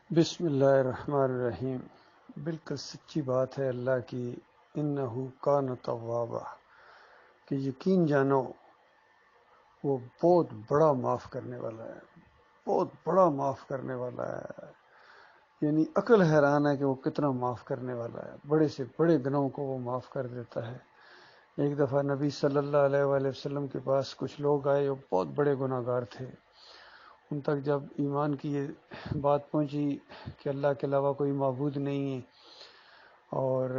بسم اللہ الرحمن الرحیم۔ بالکل سچی بات ہے اللہ کی، انہو کان توابا، کہ یقین جانو وہ بہت بڑا معاف کرنے والا ہے، بہت بڑا معاف کرنے والا ہے۔ یعنی عقل حیران ہے کہ وہ کتنا معاف کرنے والا ہے، بڑے سے بڑے گناہوں کو وہ معاف کر دیتا ہے۔ ایک دفعہ نبی صلی اللہ علیہ وآلہ وسلم کے پاس کچھ لوگ آئے، وہ بہت بڑے گناہ گار تھے۔ ان تک جب ایمان کی یہ بات پہنچی کہ اللہ کے علاوہ کوئی معبود نہیں ہے اور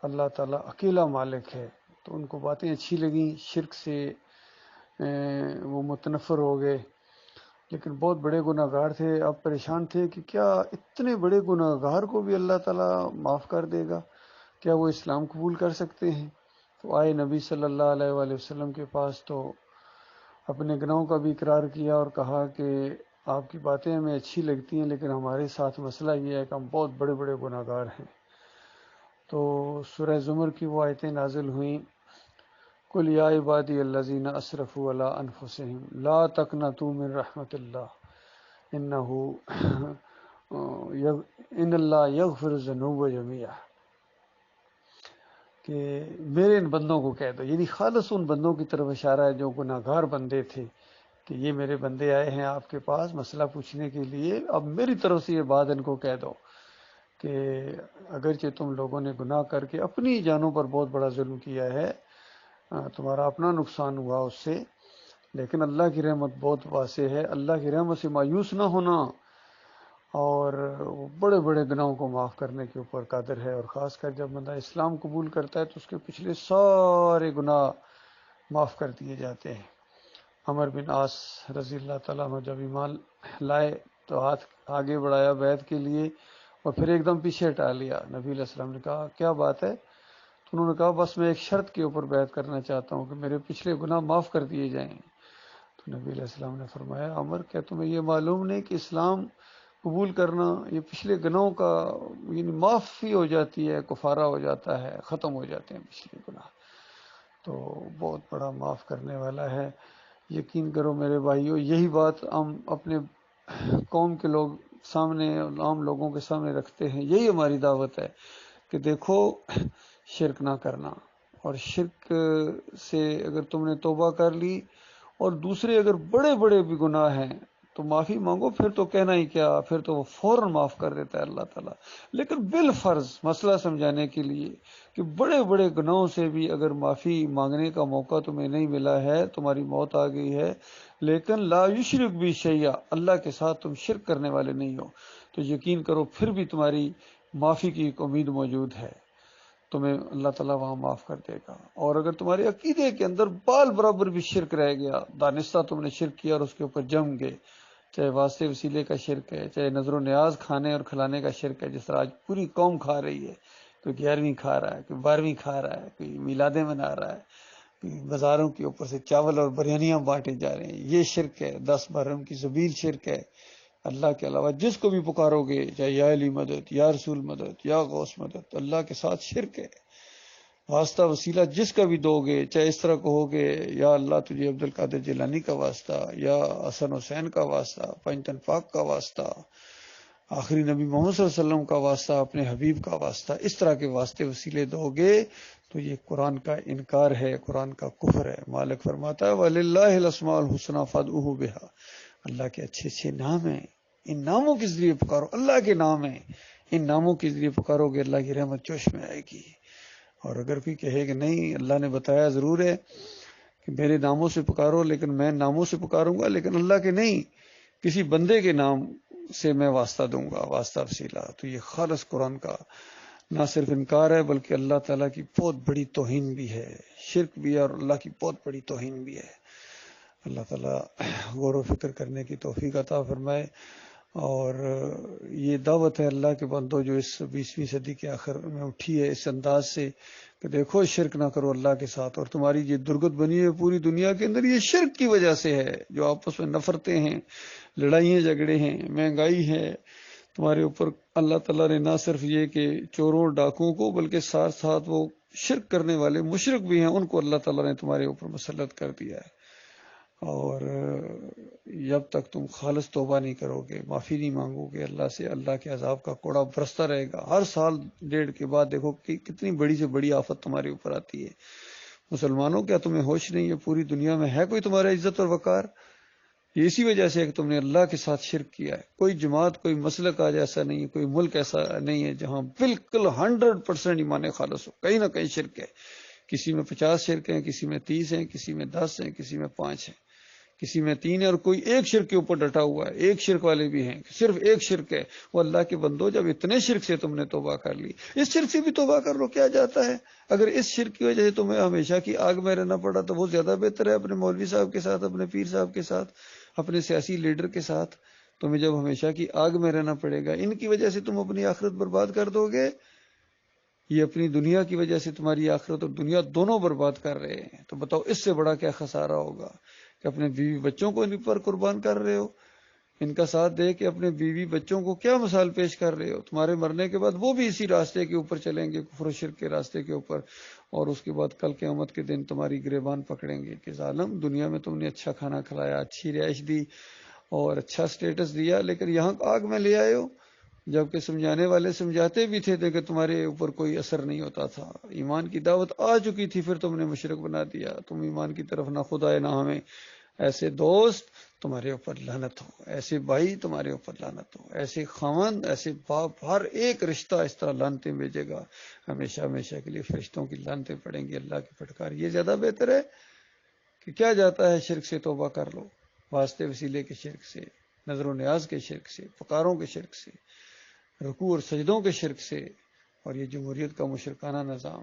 اللہ تعالیٰ اکیلا مالک ہے، تو ان کو باتیں اچھی لگیں، شرک سے وہ متنفر ہو گئے۔ لیکن بہت بڑے گناہ گار تھے، اب پریشان تھے کہ کیا اتنے بڑے گناہ گار کو بھی اللہ تعالیٰ معاف کر دے گا؟ کیا وہ اسلام قبول کر سکتے ہیں؟ تو آئے نبی صلی اللہ علیہ وآلہ وسلم کے پاس، تو اپنے گناہوں کا بھی اقرار کیا اور کہا کہ آپ کی باتیں ہمیں اچھی لگتی ہیں، لیکن ہمارے ساتھ مسئلہ یہ ہے کہ ہم بہت بڑے بڑے گناہ گار ہیں۔ تو سورہ زمر کی وہ آیتیں نازل ہوئیں، قل یا عبادی الذین اسرفوا علی انفسہم لا تقنطوا من رحمت اللہ ان اللہ یغفر الذنوب جميعا، کہ میرے ان بندوں کو کہہ دو، یعنی خالص ان بندوں کی طرف اشارہ ہے جو گناہ گار بندے تھے، کہ یہ میرے بندے آئے ہیں آپ کے پاس مسئلہ پوچھنے کے لیے، اب میری طرف سے یہ بات ان کو کہہ دو کہ اگرچہ تم لوگوں نے گناہ کر کے اپنی جانوں پر بہت بڑا ظلم کیا ہے، تمہارا اپنا نقصان ہوا اس سے، لیکن اللہ کی رحمت بہت واسع ہے، اللہ کی رحمت سے مایوس نہ ہونا، اور وہ بڑے بڑے گناہوں کو معاف کرنے کے اوپر قادر ہے۔ اور خاص کر جب بندہ اسلام قبول کرتا ہے تو اس کے پچھلے سارے گناہ معاف کر دیے جاتے ہیں۔ عمر بن عاص رضی اللہ تعالیٰ عنہ جب ایمان لائے تو ہاتھ آگے بڑھایا بیعت کے لیے، اور پھر ایک دم پیچھے ہٹا لیا۔ نبی علیہ السلام نے کہا کیا بات ہے؟ تو انہوں نے کہا بس میں ایک شرط کے اوپر بیعت کرنا چاہتا ہوں کہ میرے پچھلے گناہ معاف کر دیے جائیں۔ تو نبی علیہ السلام نے فرمایا عمر، کیا تمہیں یہ معلوم نہیں کہ اسلام قبول کرنا یہ پچھلے گناہوں کا یعنی معافی ہو جاتی ہے، کفارہ ہو جاتا ہے، ختم ہو جاتے ہیں پچھلے گناہ، تو بہت بڑا معاف کرنے والا ہے۔ یقین کرو میرے بھائیو، یہی بات ہم اپنے قوم کے لوگ سامنے، عام لوگوں کے سامنے رکھتے ہیں، یہی ہماری دعوت ہے کہ دیکھو شرک نہ کرنا، اور شرک سے اگر تم نے توبہ کر لی اور دوسرے اگر بڑے بڑے بھی گناہ ہیں تو معافی مانگو، پھر تو کہنا ہی کیا، پھر تو وہ فوراً معاف کر دیتا ہے اللہ تعالیٰ۔ لیکن بالفرض مسئلہ سمجھانے کے لیے کہ بڑے بڑے گناہوں سے بھی اگر معافی مانگنے کا موقع تمہیں نہیں ملا ہے، تمہاری موت آ گئی ہے، لیکن لا یشرک بھی شیئا، اللہ کے ساتھ تم شرک کرنے والے نہیں ہو، تو یقین کرو پھر بھی تمہاری معافی کی ایک امید موجود ہے، تمہیں اللہ تعالیٰ وہاں معاف کر دے گا۔ اور اگر تمہارے عقیدے کے اندر بال برابر بھی شرک رہ گیا، دانستہ تم نے شرک کیا اور اس کے اوپر جم گئے، چاہے واسطے وسیلے کا شرک ہے، چاہے نظر و نیاز کھانے اور کھلانے کا شرک ہے، جس طرح آج پوری قوم کھا رہی ہے، کوئی 11ویں کھا رہا ہے، کوئی 12ویں کھا رہا ہے، کوئی میلادیں منا رہا ہے، کوئی بازاروں کے اوپر سے چاول اور بریانیاں بانٹے جا رہے ہیں، یہ شرک ہے، 10 محرم کی ذبیح شرک ہے۔ اللہ کے علاوہ جس کو بھی پکارو گے، چاہے یا علی مدد، یا رسول مدد، یا غوث مدد، اللہ کے ساتھ شرک ہے۔ واسطہ وسیلہ جس کا بھی دو گے، چاہے اس طرح کہو گے یا اللہ تجھے عبد القادر جیلانی کا واسطہ، یا حسن حسین کا واسطہ، پنجتن پاک کا واسطہ، آخری نبی محمد صلی اللہ علیہ وسلم کا واسطہ، اپنے حبیب کا واسطہ، اس طرح کے واسطے وسیلے دو گے تو یہ قرآن کا انکار ہے، قرآن کا کفر ہے۔ مالک فرماتا ہے وَلِلَّهِ الْأَسْمَاءُ الْحُسْنَىٰ فَادْعُوهُ بِهَا، اللہ کے اچھے اچھے نام ہیں، ان ناموں کے ذریعے پکارو، اللہ کے نام ہیں، ان ناموں کے ذریعے پکارو گے اللہ کی رحمت جوش میں آئے گی۔ اور اگر کوئی کہے کہ نہیں، اللہ نے بتایا ضرور ہے کہ میرے ناموں سے پکارو، لیکن میں ناموں سے پکاروں گا لیکن اللہ کے نہیں، کسی بندے کے نام سے میں واسطہ دوں گا، واسطہ وسیلہ، تو یہ خالص قرآن کا نہ صرف انکار ہے بلکہ اللہ تعالیٰ کی بہت بڑی توہین بھی ہے، شرک بھی ہے اور اللہ کی بہت بڑی توہین بھی ہے۔ اللہ تعالیٰ غور و فکر کرنے کی توفیق عطا فرمائے۔ اور یہ دعوت ہے اللہ کے بندوں جو اس 20ویں صدی کے آخر میں اٹھی ہے اس انداز سے کہ دیکھو شرک نہ کرو اللہ کے ساتھ، اور تمہاری یہ درگت بنی ہے پوری دنیا کے اندر یہ شرک کی وجہ سے ہے، جو آپس میں نفرتیں ہیں، لڑائیاں جھگڑے ہیں، مہنگائی ہے تمہارے اوپر، اللہ تعالیٰ نے نہ صرف یہ کہ چوروں ڈاکوؤں کو بلکہ ساتھ ساتھ وہ شرک کرنے والے مشرک بھی ہیں ان کو اللہ تعالیٰ نے تمہارے اوپر مسلط کر دیا ہے۔ اور جب تک تم خالص توبہ نہیں کرو گے، معافی نہیں مانگو گے اللہ سے، اللہ کے عذاب کا کوڑا برستا رہے گا۔ ہر سال ڈیڑھ کے بعد دیکھو کہ کتنی بڑی سے بڑی آفت تمہارے اوپر آتی ہے۔ مسلمانوں، کیا تمہیں ہوش نہیں ہے؟ پوری دنیا میں ہے کوئی تمہارا عزت اور وقار؟ یہ اسی وجہ سے ہے کہ تم نے اللہ کے ساتھ شرک کیا ہے۔ کوئی جماعت، کوئی مسلک آج ایسا نہیں ہے، کوئی ملک ایسا نہیں ہے جہاں بالکل 100% ایمان خالص ہو، کہیں نہ کہیں شرک ہے۔ کسی میں 50 شرک ہیں، کسی میں 30 ہیں، کسی میں 10 ہیں، کسی میں 5 ہیں، کسی میں 3 ہے، اور کوئی ایک شرک کے اوپر ڈٹا ہوا ہے۔ ایک شرک والے بھی ہیں، صرف ایک شرک ہے۔ وہ اللہ کے بندو، جب اتنے شرک سے تم نے توبہ کر لی، اس شرک سے بھی توبہ کر لو، کیا جاتا ہے؟ اگر اس شرک کی وجہ سے تمہیں ہمیشہ کی آگ میں رہنا پڑا تو وہ زیادہ بہتر ہے اپنے مولوی صاحب کے ساتھ، اپنے پیر صاحب کے ساتھ، اپنے سیاسی لیڈر کے ساتھ۔ تمہیں جب ہمیشہ کی آگ میں رہنا پڑے گا، ان کی وجہ سے تم اپنی آخرت برباد کر دو گے، یہ اپنی دنیا کی وجہ سے تمہاری آخرت اور دنیا دونوں برباد کر رہے ہیں۔ تو بتاؤ اس سے بڑا کیا خسارہ ہوگا کہ اپنے بیوی بچوں کو ان پر قربان کر رہے ہو، ان کا ساتھ دے کے اپنے بیوی بچوں کو کیا مثال پیش کر رہے ہو؟ تمہارے مرنے کے بعد وہ بھی اسی راستے کے اوپر چلیں گے، کفر و شرک کے راستے کے اوپر، اور اس کے بعد کل قیامت کے دن تمہاری گریبان پکڑیں گے کہ ظالم، دنیا میں تم نے اچھا کھانا کھلایا، اچھی رہائش دی اور اچھا سٹیٹس دیا، لیکن یہاں آگ میں لے آئے ہو۔ جبکہ سمجھانے والے سمجھاتے بھی تھے کہ تمہارے اوپر کوئی اثر نہیں ہوتا تھا، ایمان کی دعوت آ چکی تھی، پھر تم نے مشرک بنا دیا، تم ایمان کی طرف نہ خدا ہے نہ ہمیں۔ ایسے دوست تمہارے اوپر لعنت ہو، ایسے بھائی تمہارے اوپر لعنت ہو، ایسے خاوند، ایسے باپ، ہر ایک رشتہ اس طرح لعنتیں بھیجے گا، ہمیشہ ہمیشہ کے لیے فرشتوں کی لعنتیں پڑیں گی، اللہ کی پھٹکار۔ یہ زیادہ بہتر ہے کہ کیا جاتا ہے شرک سے توبہ کر لو، واسطے وسیلے کے شرک سے، نظر و نیاز کے شرک سے، پکاروں کے شرک سے، رکوع اور سجدوں کے شرک سے، اور یہ جمہوریت کا مشرکانہ نظام،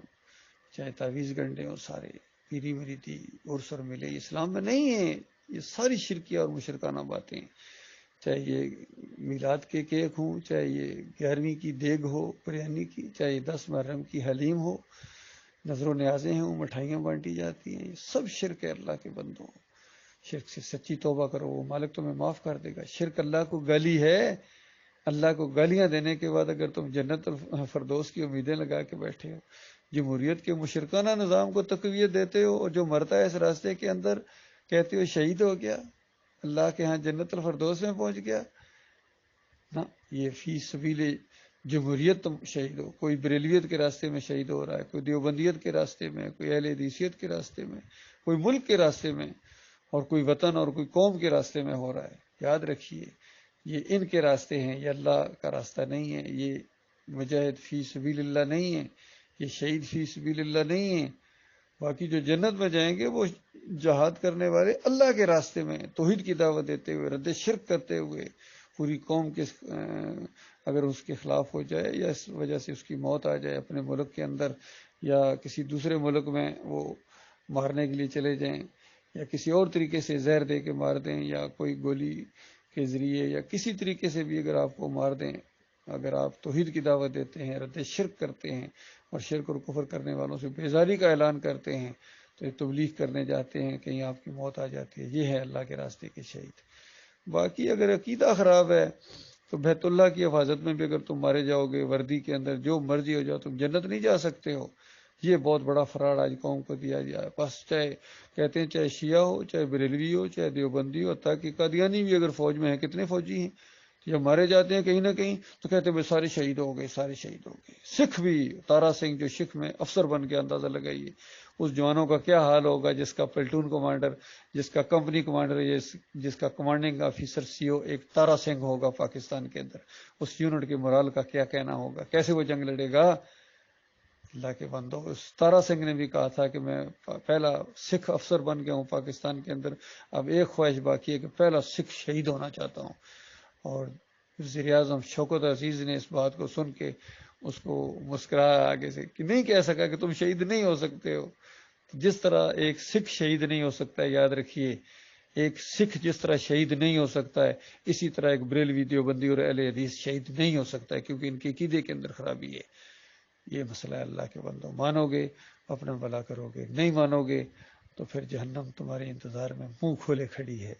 چاہے تعویذ گنڈے ہوں سارے، پیری مریدی، عرس اور ملے، اسلام میں نہیں ہے۔ یہ ساری شرکیہ اور مشرکانہ باتیں، چاہے یہ میلاد کے کیک ہوں، چاہے یہ 11ویں کی دیگ ہو بریانی کی، چاہے 10 محرم کی حلیم ہو، نظر و نیازیں ہوں، مٹھائیاں بانٹی جاتی ہیں، یہ سب شرک ہے اللہ کے بندوں۔ شرک سے سچی توبہ کرو، وہ مالک تمہیں معاف کر دے گا۔ شرک اللہ کو گالی ہے، اللہ کو گالیاں دینے کے بعد اگر تم جنت الفردوس کی امیدیں لگا کے بیٹھے ہو، جمہوریت کے مشرکانہ نظام کو تقویت دیتے ہو، اور جو مرتا ہے اس راستے کے اندر کہتے ہو شہید ہو گیا، اللہ کے ہاں جنت الفردوس میں پہنچ گیا، نہ، یہ فی سبیل جمہوریت تم شہید ہو۔ کوئی بریلویت کے راستے میں شہید ہو رہا ہے، کوئی دیوبندیت کے راستے میں، کوئی اہل حدیثیت کے راستے میں، کوئی ملک کے راستے میں، اور کوئی وطن اور کوئی قوم کے راستے میں ہو رہا ہے۔ یاد رکھیے، یہ ان کے راستے ہیں، یہ اللہ کا راستہ نہیں ہے، یہ مجاہد فی سبیل اللہ نہیں ہے، یہ شہید فی سبیل اللہ نہیں ہے۔ باقی جو جنت میں جائیں گے وہ جہاد کرنے والے اللہ کے راستے میں، توحید کی دعوت دیتے ہوئے، رد شرک کرتے ہوئے، پوری قوم کے اگر اس کے خلاف ہو جائے یا اس وجہ سے اس کی موت آ جائے اپنے ملک کے اندر، یا کسی دوسرے ملک میں وہ مارنے کے لیے چلے جائیں، یا کسی اور طریقے سے زہر دے کے مار دیں، یا کوئی گولی کے ذریعے یا کسی طریقے سے بھی اگر آپ کو مار دیں، اگر آپ توحید کی دعوت دیتے ہیں، رد شرک کرتے ہیں، اور شرک اور کفر کرنے والوں سے بیزاری کا اعلان کرتے ہیں، تو یہ تبلیغ کرنے جاتے ہیں، کہیں آپ کی موت آ جاتی ہے، یہ ہے اللہ کے راستے کے شہید۔ باقی اگر عقیدہ خراب ہے تو بیت اللہ کی حفاظت میں بھی اگر تم مارے جاؤ گے، وردی کے اندر جو مرضی ہو جاؤ، تم جنت نہیں جا سکتے ہو۔ یہ بہت بڑا فراڈ آج قوم کو دیا جائے، بس چاہے کہتے ہیں چاہے شیعہ ہو، چاہے بریلوی ہو، چاہے دیوبندی ہو، تاکہ قادیانی بھی اگر فوج میں ہیں، کتنے فوجی ہیں، جب مارے جاتے ہیں کہیں نہ کہیں تو کہتے ہیں سارے شہید ہو گئے، سارے شہید ہو گئے۔ سکھ بھی، تارا سنگھ جو سکھ میں افسر بن کے، اندازہ لگائیے اس جوانوں کا کیا حال ہوگا جس کا پلٹون کمانڈر، جس کا کمپنی کمانڈر، جس کا کمانڈنگ آفیسر سی او ایک تارا سنگھ ہوگا پاکستان کے اندر، اس یونٹ کے مرال کا کیا کہنا ہوگا، کیسے وہ جنگ لڑے گا؟ اللہ کے بندو، اس تارا سنگھ نے بھی کہا تھا کہ میں پہلا سکھ افسر بن گیا ہوں پاکستان کے اندر، اب ایک خواہش باقی ہے کہ پہلا سکھ شہید ہونا چاہتا ہوں۔ اور وزیر اعظم شوکت عزیز نے اس بات کو سن کے اس کو مسکرایا آگے سے کہ نہیں کہہ سکا کہ تم شہید نہیں ہو سکتے ہو۔ جس طرح ایک سکھ شہید نہیں ہو سکتا ہے، یاد رکھیے، ایک سکھ جس طرح شہید نہیں ہو سکتا ہے، اسی طرح ایک بریلوی، دیوبندی اور اہل حدیث شہید نہیں ہو سکتا ہے، کیونکہ ان کے عقیدے کے اندر خرابی ہے۔ یہ مسئلہ ہے اللہ کے بندوں، مانو گے اپنا بھلا کرو گے، نہیں مانو گے تو پھر جہنم تمہارے انتظار میں منہ کھولے کھڑی ہے۔